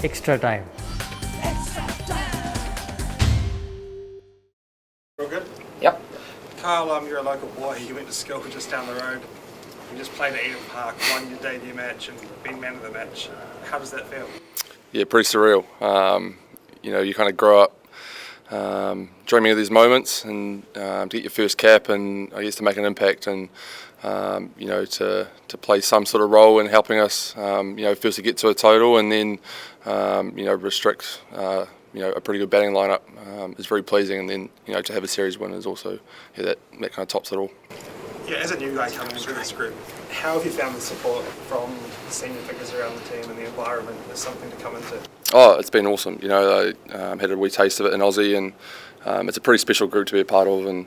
extra time. All good? Yep. Kyle, you're a local boy. You went to school just down the road. You just played at Eden Park, won your debut match and been man of the match. How does that feel? Yeah, pretty surreal. You kind of grow up dreaming of these moments and to get your first cap and I guess to make an impact and to play some sort of role in helping us first to get to a total and then restrict a pretty good batting lineup is very pleasing, and then to have a series win is also that kind of tops it all. Yeah, as a new guy coming into this group, how have you found the support from senior figures around the team and the environment as something to come into? Oh, it's been awesome. I had a wee taste of it in Aussie, and it's a pretty special group to be a part of. And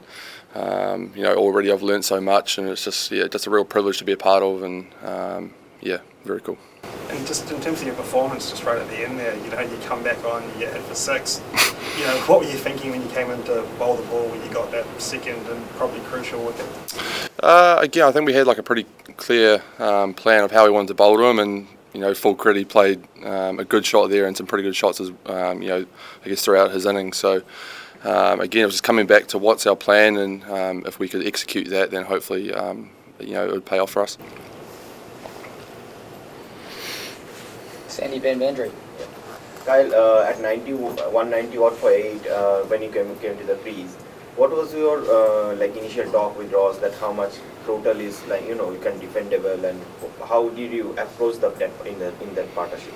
already I've learnt so much, and it's just a real privilege to be a part of. And very cool. And just in terms of your performance, just right at the end there, you come back on, you get hit for six. What were you thinking when you came in to bowl the ball when you got that second and probably crucial wicket? Again, I think we had like a pretty clear plan of how we wanted to bowl to him, and full credit, he played a good shot there and some pretty good shots as I guess throughout his innings. So again, it was just coming back to what's our plan, and if we could execute that, then hopefully it would pay off for us. Sandy Van Vandry. Kyle, at 190 odd for 8, when you came to the crease, what was your initial talk with Ross that how much total is you can defendable, and how did you approach that in that partnership?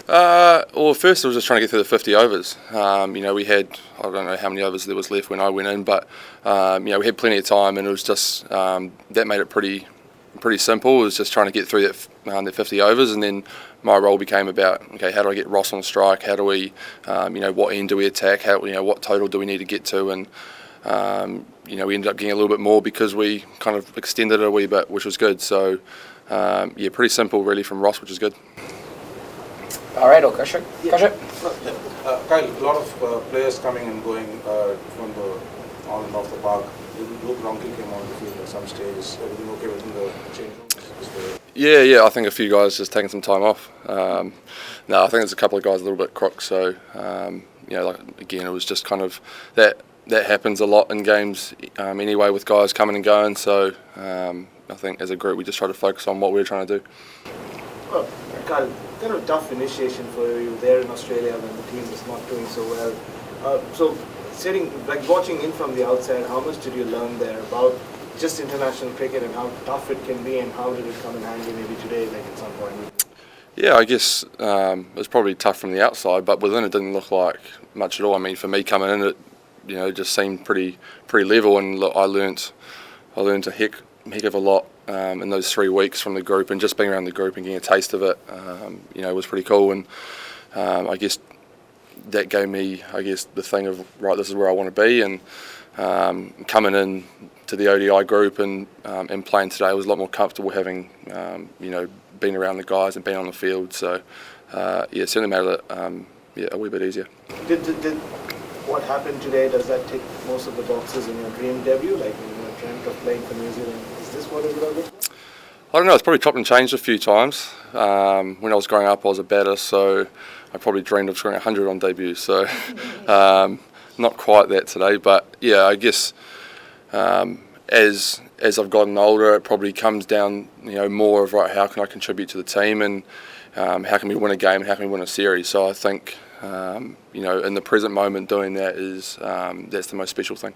Well, first I was just trying to get through the 50 overs. We had, I don't know how many overs there was left when I went in, but we had plenty of time, and it was just that made it pretty simple. It was just trying to get through that 50 overs, and then my role became about, okay, how do I get Ross on strike? How do we, what end do we attack? How, what total do we need to get to? And we ended up getting a little bit more because we kind of extended it a wee bit, which was good. So pretty simple really from Ross, which is good. All right, Kaushik. Kyle, a lot of players coming and going from the on and off the park. Luke Ronke came on the field at some stage. Everything okay within the change room? Yeah. I think a few guys just taking some time off. I think there's a couple of guys a little bit crook. So again, it was just kind of that happens a lot in games anyway with guys coming and going. So I think as a group we just try to focus on what we're trying to do. Well, Kyle, kind of tough initiation for you there in Australia when the team was not doing so well. Watching in from the outside, how much did you learn there about just international cricket and how tough it can be, and how did it come in handy maybe today, at some point? Yeah, I guess it was probably tough from the outside, but within it didn't look like much at all. I mean, for me coming in, it just seemed pretty level, and I learnt a heck of a lot in those 3 weeks from the group, and just being around the group and getting a taste of it, was pretty cool. And I guess that gave me, the thing of, right, this is where I want to be, and coming in to the ODI group and playing today was a lot more comfortable having, been around the guys and been on the field. So, certainly made it a wee bit easier. Did what happened today, does that tick most of the boxes in your dream debut? When you dreamt of playing for New Zealand, is this what it would have been? I don't know, it's probably chopped and changed a few times. When I was growing up, I was a batter, so I probably dreamed of scoring 100 on debut. So, not quite that today, but I guess as I've gotten older, it probably comes down, more of, right, how can I contribute to the team, and how can we win a game, and how can we win a series. So I think, in the present moment, doing that is that's the most special thing.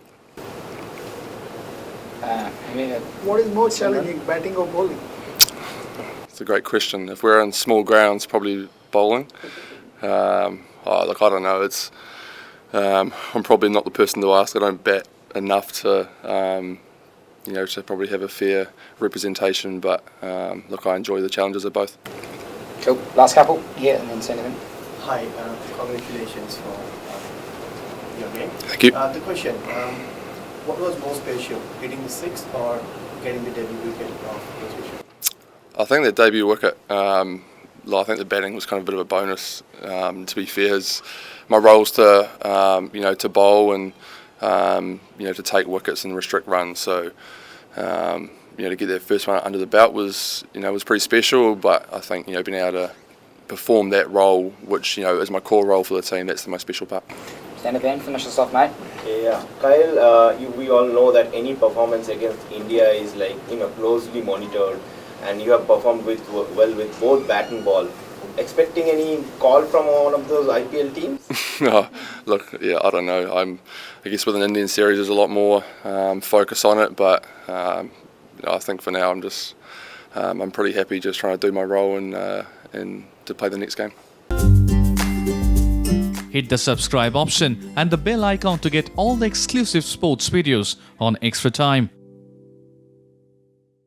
What is more challenging, batting or bowling? It's a great question. If we're in small grounds, probably bowling. I don't know. It's I'm probably not the person to ask. I don't bat enough to to probably have a fair representation. But I enjoy the challenges of both. Cool. Last couple, and then send it in. Hi, congratulations for your game. Thank you. The question, what was more special, hitting the sixth or getting the debut wicket of the special? I think the debut wicket, I think the batting was kind of a bit of a bonus, to be fair. My role's to, to bowl and, to take wickets and restrict runs. So, to get that first one under the belt was, was pretty special. But I think, being able to perform that role, which is my core role for the team. That's the most special part. Sandy Van, finish us off, mate. Yeah, Kyle, we all know that any performance against India is closely monitored, and you have performed well with both bat and ball. Expecting any call from one of those IPL teams? Look, I don't know. I guess with an Indian series, there's a lot more focus on it, but I think for now I'm pretty happy just trying to do my role and to play the next game. Hit the subscribe option and the bell icon to get all the exclusive sports videos on Extra Time.